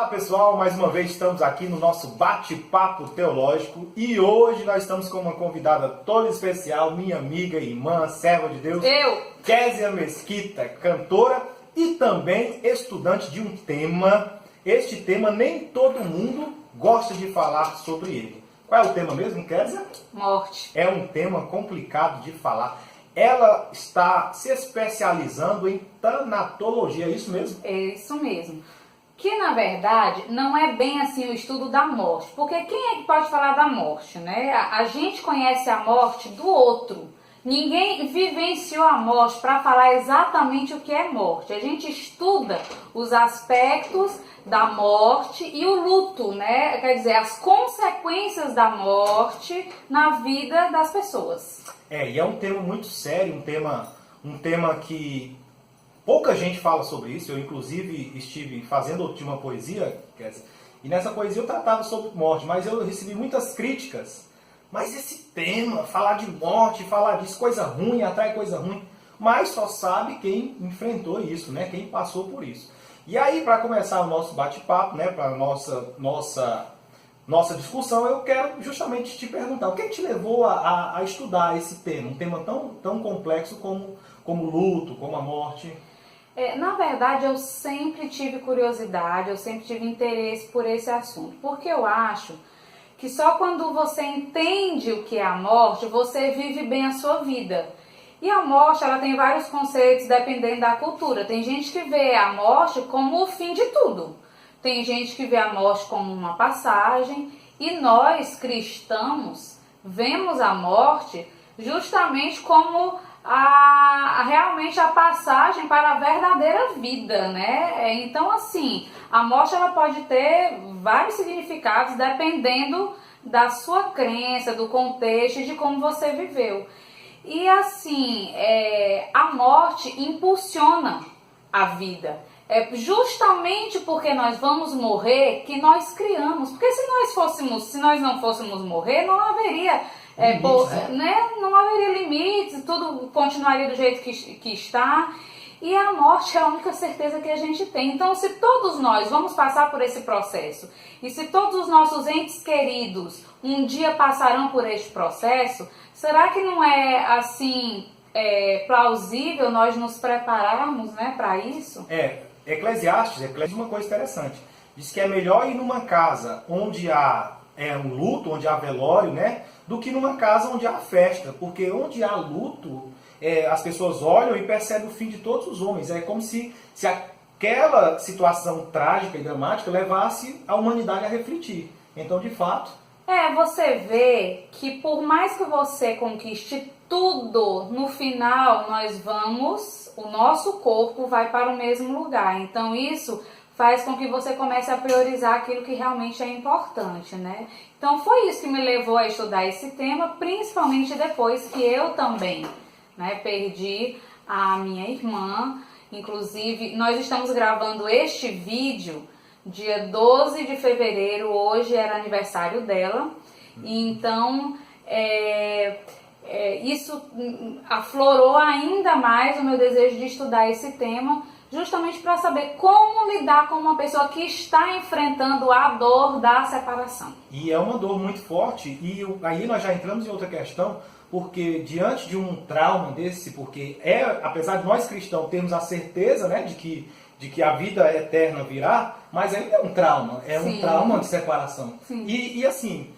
pessoal, mais uma vez estamos aqui no nosso bate-papo teológico e hoje nós estamos com uma convidada toda especial, minha amiga, irmã, serva de Deus, Kézia Mesquita, cantora e também estudante de um tema. Este tema nem todo mundo gosta de falar sobre ele. Qual é o tema mesmo, Kézia? Morte. É um tema complicado de falar. Ela está se especializando em tanatologia, é isso mesmo? É isso mesmo. Que na verdade não é bem assim o estudo da morte, porque quem é que pode falar da morte, né? A gente conhece a morte do outro. Ninguém vivenciou a morte para falar exatamente o que é morte. A gente estuda os aspectos da morte e o luto, né? Quer dizer, as consequências da morte na vida das pessoas. E é um tema muito sério, um tema que pouca gente fala sobre isso. Eu, inclusive, estive fazendo uma poesia, e nessa poesia eu tratava sobre morte, mas eu recebi muitas críticas. Mas esse tema, falar de morte, falar disso, coisa ruim, atrai coisa ruim. Mas só sabe quem enfrentou isso, né? Quem passou por isso. E aí, para começar o nosso bate-papo, né? Para a nossa discussão, eu quero justamente te perguntar, o que te levou a estudar esse tema? Um tema tão complexo como o luto, como a morte? Na verdade, eu sempre tive curiosidade, eu sempre tive interesse por esse assunto. Porque eu acho que só quando você entende o que é a morte, você vive bem a sua vida. E a morte, ela tem vários conceitos dependendo da cultura. Tem gente que vê a morte como o fim de tudo. Tem gente que vê a morte como uma passagem. E nós, cristãos, vemos a morte justamente como realmente a passagem para a verdadeira vida, né? Então, assim, a morte ela pode ter vários significados dependendo da sua crença, do contexto e de como você viveu. E assim, a morte impulsiona a vida. É justamente porque nós vamos morrer que nós criamos. Porque se nós não fôssemos morrer, não haveria não haveria limites, tudo continuaria do jeito que está. E a morte é a única certeza que a gente tem. Então, se todos nós vamos passar por esse processo, e se todos os nossos entes queridos um dia passarão por este processo, será que não é assim plausível nós nos prepararmos, né, para isso? Eclesiastes diz uma coisa interessante. Diz que é melhor ir numa casa onde há um luto, onde há velório, né, do que numa casa onde há festa. Porque onde há luto, as pessoas olham e percebem o fim de todos os homens. É como se aquela situação trágica e dramática levasse a humanidade a refletir. Então, de fato... Você vê que por mais que você conquiste tudo, no final o nosso corpo vai para o mesmo lugar. Então isso faz com que você comece a priorizar aquilo que realmente é importante, né? Então foi isso que me levou a estudar esse tema, principalmente depois que eu também, né, perdi a minha irmã. Inclusive, nós estamos gravando este vídeo dia 12 de fevereiro, hoje era aniversário dela. E então, isso aflorou ainda mais o meu desejo de estudar esse tema, justamente para saber como lidar com uma pessoa que está enfrentando a dor da separação. E é uma dor muito forte, e aí nós já entramos em outra questão, porque diante de um trauma desse, porque apesar de nós cristãos termos a certeza, né, de que a vida eterna virá, mas ainda é um trauma, um trauma de separação. E assim,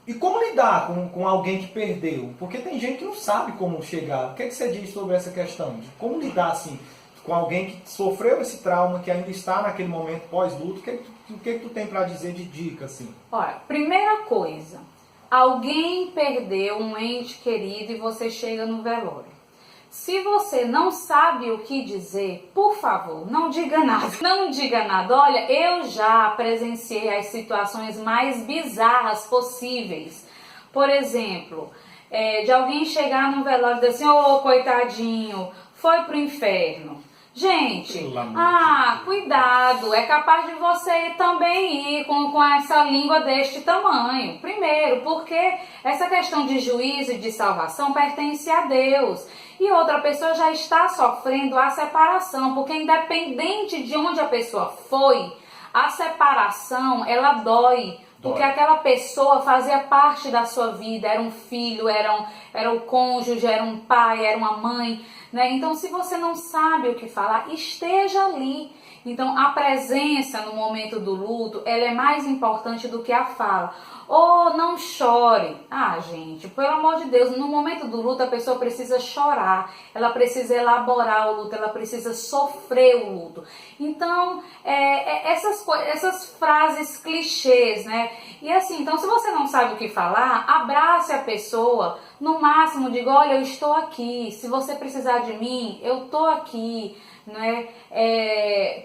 e como lidar com alguém que perdeu? Porque tem gente que não sabe como chegar. O que você diz sobre essa questão? De como lidar assim, com alguém que sofreu esse trauma, que ainda está naquele momento pós-luto? O que tu tem para dizer de dica, assim? Olha, primeira coisa, alguém perdeu um ente querido e você chega no velório. Se você não sabe o que dizer, por favor, não diga nada. Não diga nada. Olha, eu já presenciei as situações mais bizarras possíveis. Por exemplo, de alguém chegar no velório e dizer assim, coitadinho, foi pro inferno. Gente, cuidado, é capaz de você também ir com essa língua deste tamanho. Primeiro, porque essa questão de juízo e de salvação pertence a Deus. E outra pessoa já está sofrendo a separação, porque independente de onde a pessoa foi, A separação, ela dói. Porque aquela pessoa fazia parte da sua vida, era um filho, era o cônjuge, era um pai, era uma mãe, né? Então, se você não sabe o que falar, esteja ali. Então, a presença no momento do luto, ela é mais importante do que a fala. Ou não chore. Ah, gente, pelo amor de Deus, no momento do luto a pessoa precisa chorar, ela precisa elaborar o luto, ela precisa sofrer o luto. Então, essas frases clichês, né? E assim, então se você não sabe o que falar, abrace a pessoa, no máximo diga, olha, eu estou aqui, se você precisar de mim, eu estou aqui. Né?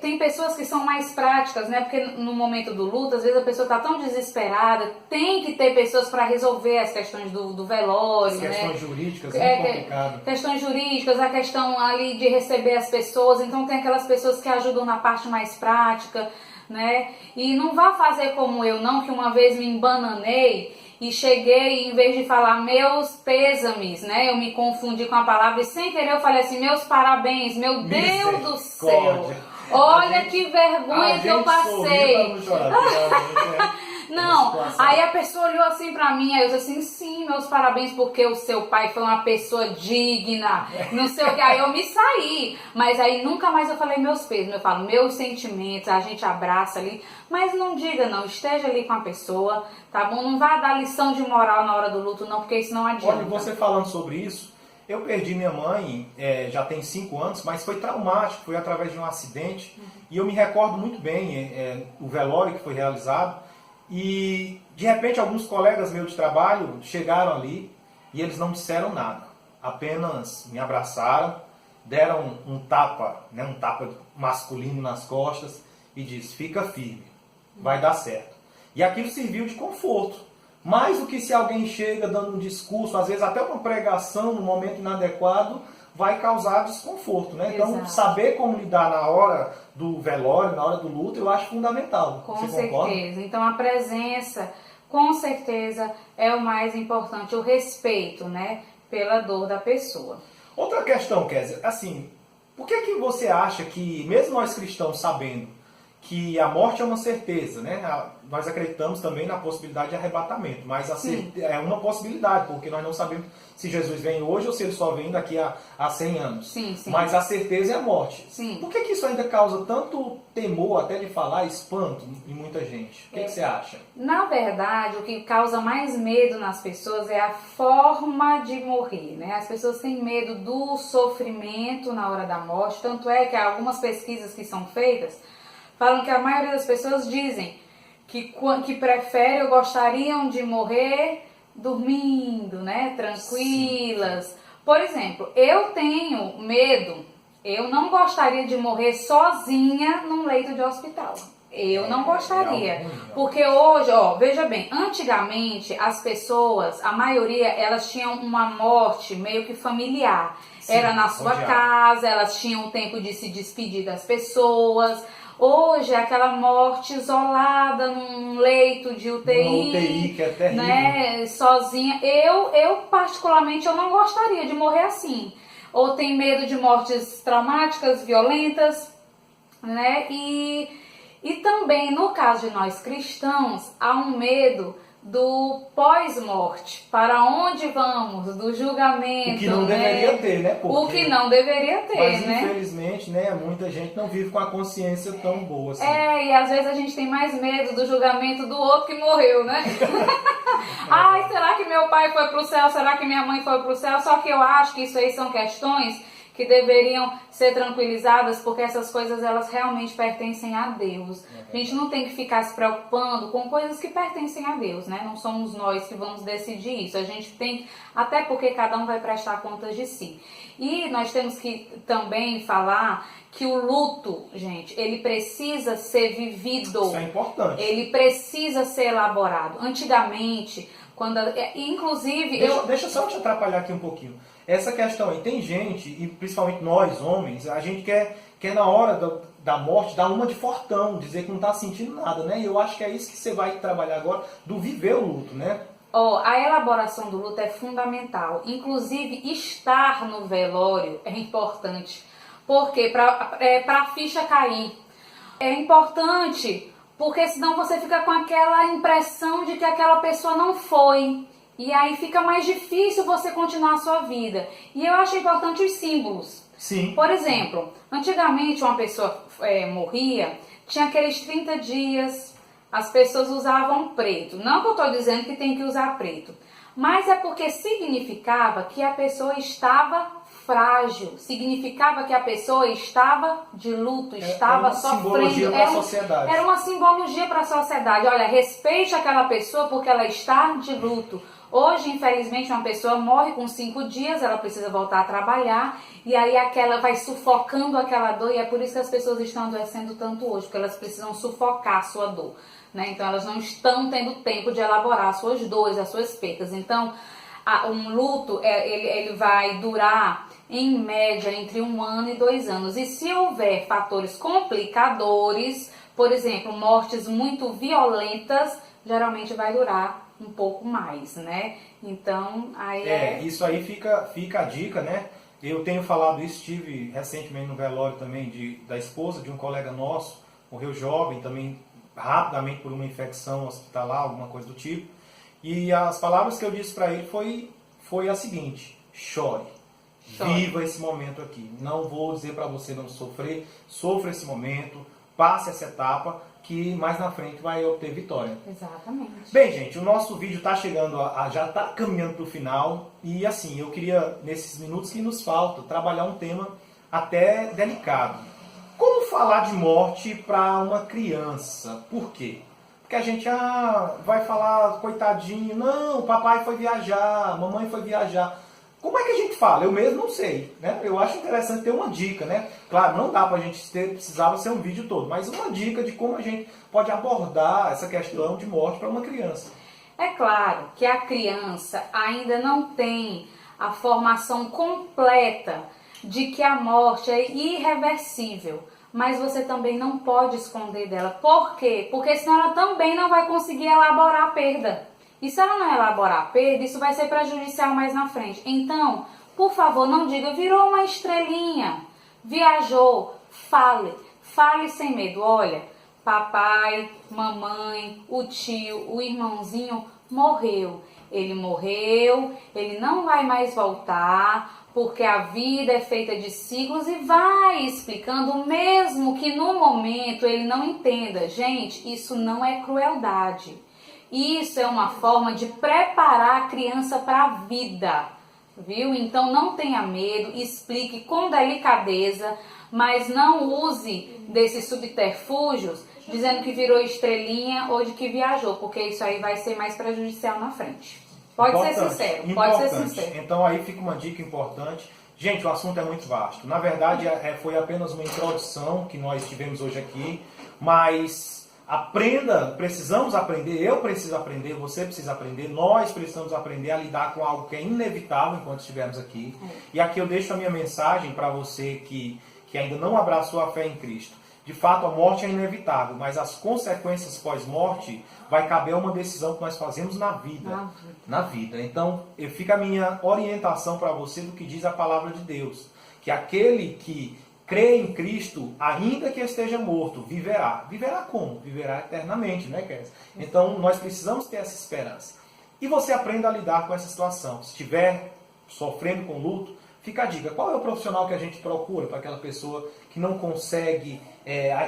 Tem pessoas que são mais práticas, né? Porque no momento do luto, às vezes a pessoa está tão desesperada, tem que ter pessoas para resolver as questões do velório, as questões, né? Jurídicas, é muito complicado. Questões jurídicas, a questão ali de receber as pessoas, então tem aquelas pessoas que ajudam na parte mais prática, né? E não vá fazer como eu não, que uma vez me embananei e cheguei, em vez de falar meus pêsames, né? Eu me confundi com a palavra e sem querer eu falei assim, meus parabéns, meu Deus do céu. Olha que vergonha que eu passei. Não, aí a pessoa olhou assim pra mim, aí eu disse assim, sim, meus parabéns, porque o seu pai foi uma pessoa digna, não sei o que, aí eu me saí, mas aí nunca mais eu falei meus pesos, eu falo meus sentimentos, a gente abraça ali, mas não diga não, esteja ali com a pessoa, tá bom? Não vá dar lição de moral na hora do luto não, porque isso não adianta. Olha, você falando sobre isso, eu perdi minha mãe, já tem 5 anos, mas foi traumático, foi através de um acidente, e eu me recordo muito bem o velório que foi realizado. E de repente alguns colegas meus de trabalho chegaram ali e eles não disseram nada, apenas me abraçaram, deram um tapa, né, um tapa masculino nas costas e disse, fica firme, vai dar certo. E aquilo serviu de conforto, mais do que se alguém chega dando um discurso, às vezes até uma pregação no momento inadequado, vai causar desconforto, né? Então, Exato. saber como lidar na hora do velório, na hora do luto, eu acho fundamental. Com Você certeza. concorda? Então, a presença, com certeza, é o mais importante. O respeito, né? Pela dor da pessoa. Outra questão, Kézia, assim, por que você acha que, mesmo nós cristãos sabendo que a morte é uma certeza, né? Nós acreditamos também na possibilidade de arrebatamento, mas é uma possibilidade, porque nós não sabemos se Jesus vem hoje ou se ele só vem daqui a 100 anos. Sim. Mas a certeza é a morte. Sim. Por que isso ainda causa tanto temor, até de falar, espanto em muita gente? O que você acha? Na verdade, o que causa mais medo nas pessoas é a forma de morrer, né? As pessoas têm medo do sofrimento na hora da morte, tanto é que algumas pesquisas que são feitas falam que a maioria das pessoas dizem que preferem ou gostariam de morrer dormindo, né? Tranquilas. Sim. Por exemplo, eu tenho medo, eu não gostaria de morrer sozinha num leito de hospital. Eu não gostaria. Porque hoje, veja bem, antigamente as pessoas, a maioria, elas tinham uma morte meio que familiar. Sim, era na sua casa, elas tinham tempo de se despedir das pessoas. Hoje é aquela morte isolada num leito de UTI, uma UTI que é terrível, né, sozinha. Eu particularmente, eu não gostaria de morrer assim. Ou tem medo de mortes traumáticas, violentas, né? E também, no caso de nós cristãos, há um medo do pós-morte, para onde vamos, do julgamento. O que não deveria ter, né? Porque... O que não deveria ter, mas, né? Infelizmente, né, muita gente não vive com a consciência tão boa assim. E às vezes a gente tem mais medo do julgamento do outro que morreu, né? Ai, será que meu pai foi pro céu? Será que minha mãe foi pro céu? Só que eu acho que isso aí são questões que deveriam ser tranquilizadas, porque essas coisas elas realmente pertencem a Deus. A gente não tem que ficar se preocupando com coisas que pertencem a Deus, né? Não somos nós que vamos decidir isso. A gente tem, até porque cada um vai prestar contas de si. E nós temos que também falar que o luto, gente, ele precisa ser vivido. Isso é importante. Ele precisa ser elaborado. Antigamente, inclusive... Deixa só te atrapalhar aqui um pouquinho. Essa questão aí, tem gente, e principalmente nós homens, a gente quer na hora da morte dar uma de fortão, dizer que não está sentindo nada, né? E eu acho que é isso que você vai trabalhar agora, do viver o luto, né? A elaboração do luto é fundamental. Inclusive, estar no velório é importante. Porque para a ficha cair, é importante Porque senão você fica com aquela impressão de que aquela pessoa não foi. E aí fica mais difícil você continuar a sua vida. E eu acho importante os símbolos. Sim. Por exemplo, antigamente uma pessoa morria, tinha aqueles 30 dias, as pessoas usavam preto. Não que eu estou dizendo que tem que usar preto, mas é porque significava que a pessoa estava frágil, significava que a pessoa estava de luto, estava sofrendo. Era uma simbologia para a sociedade. Olha, respeite aquela pessoa porque ela está de luto. Hoje, infelizmente, uma pessoa morre com 5 dias, ela precisa voltar a trabalhar e aí aquela vai sufocando aquela dor, e é por isso que as pessoas estão adoecendo tanto hoje, porque elas precisam sufocar a sua dor, né? Então elas não estão tendo tempo de elaborar as suas dores, as suas percas. Então, um luto, ele vai durar em média entre 1 ano e 2 anos. E se houver fatores complicadores, por exemplo, mortes muito violentas, geralmente vai durar um pouco mais, né? Então, aí isso aí fica a dica, né? Eu tenho falado isso, estive recentemente no velório também da esposa de um colega nosso, morreu jovem também, rapidamente por uma infecção hospitalar, alguma coisa do tipo. E as palavras que eu disse para ele foi a seguinte: chore. Viva esse momento aqui. Não vou dizer para você não sofrer, sofra esse momento, passe essa etapa, que mais na frente vai obter vitória. Exatamente. Bem, gente, o nosso vídeo está chegando, já está caminhando para o final. E assim, eu queria, nesses minutos que nos faltam, trabalhar um tema até delicado. Como falar de morte para uma criança? Por quê? Porque a gente vai falar, coitadinho, não, o papai foi viajar, a mamãe foi viajar. Como é que a gente fala? Eu mesmo não sei, né? Eu acho interessante ter uma dica, né? Claro, não dá pra gente precisava ser um vídeo todo, mas uma dica de como a gente pode abordar essa questão de morte para uma criança. É claro que a criança ainda não tem a formação completa de que a morte é irreversível, mas você também não pode esconder dela. Por quê? Porque senão ela também não vai conseguir elaborar a perda. E se ela não elaborar a perda, isso vai ser prejudicial mais na frente. Então, por favor, não diga, virou uma estrelinha, viajou, fale sem medo. Olha, papai, mamãe, o tio, o irmãozinho morreu. Ele morreu, ele não vai mais voltar, porque a vida é feita de ciclos, e vai explicando, mesmo que no momento ele não entenda. Gente, isso não é crueldade. Isso é uma forma de preparar a criança para a vida, viu? Então não tenha medo, explique com delicadeza, mas não use desses subterfúgios dizendo que virou estrelinha ou de que viajou, porque isso aí vai ser mais prejudicial na frente. Pode ser sincero, pode ser sincero. Então aí fica uma dica importante. Gente, o assunto é muito vasto. Na verdade, foi apenas uma introdução que nós tivemos hoje aqui, mas precisamos aprender, eu preciso aprender, você precisa aprender, nós precisamos aprender a lidar com algo que é inevitável enquanto estivermos aqui. E aqui eu deixo a minha mensagem para você que ainda não abraçou a fé em Cristo. De fato, a morte é inevitável, mas as consequências pós-morte vai caber a uma decisão que nós fazemos na vida. Na vida. Então, fica a minha orientação para você do que diz a palavra de Deus. Que aquele que crê em Cristo, ainda que esteja morto, viverá. Viverá como? Viverá eternamente, né, Kézia? Então, nós precisamos ter essa esperança. E você aprenda a lidar com essa situação. Se estiver sofrendo com luto, fica a dica. Qual é o profissional que a gente procura para aquela pessoa que não consegue,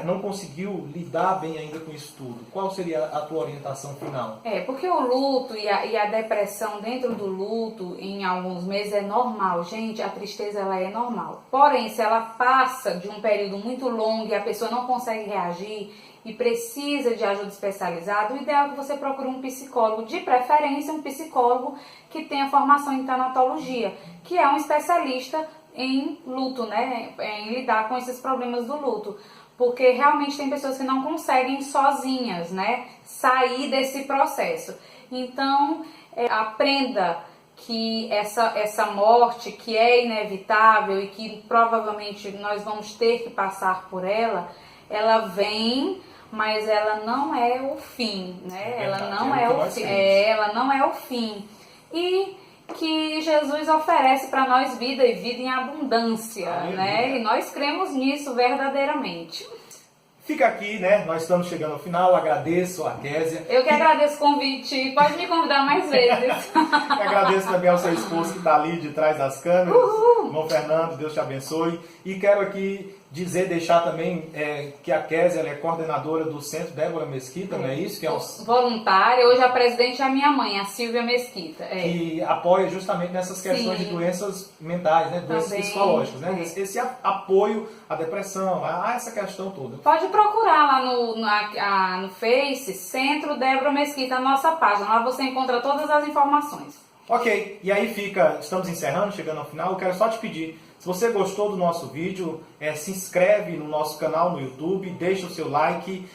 não conseguiu lidar bem ainda com isso tudo? Qual seria a tua orientação final? Porque o luto e a depressão dentro do luto, em alguns meses, é normal. Gente, a tristeza ela é normal. Porém, se ela passa de um período muito longo e a pessoa não consegue reagir e precisa de ajuda especializada, o ideal é que você procure um psicólogo, de preferência um psicólogo que tenha formação em tanatologia, que é um especialista em luto, né? Em lidar com esses problemas do luto. Porque realmente tem pessoas que não conseguem sozinhas, né, sair desse processo. Então, aprenda que essa morte, que é inevitável e que provavelmente nós vamos ter que passar por ela, ela vem, mas ela não é o fim, né? Ela não é o fim. Ela não é o fim. E que Jesus oferece para nós vida e vida em abundância, né? E nós cremos nisso verdadeiramente. fica aqui, né? Nós estamos chegando ao final. Agradeço a Kézia. Eu que agradeço o convite. Pode me convidar mais vezes. Agradeço também ao seu esposo que está ali de trás das câmeras. Uhul. Irmão Fernando, Deus te abençoe. E quero aqui deixar também que a Kézia ela é coordenadora do Centro Débora Mesquita, não é isso? Que é voluntária. Hoje a presidente é a minha mãe, a Silvia Mesquita. Que apoia justamente nessas questões de doenças mentais, né? Doenças psicológicas, né? Esse apoio à depressão, a essa questão toda. Pode procurar lá no Face, Centro Débora Mesquita, a nossa página. Lá você encontra todas as informações. Ok, e aí estamos encerrando, chegando ao final. Eu quero só te pedir, se você gostou do nosso vídeo, se inscreve no nosso canal no YouTube, deixa o seu like.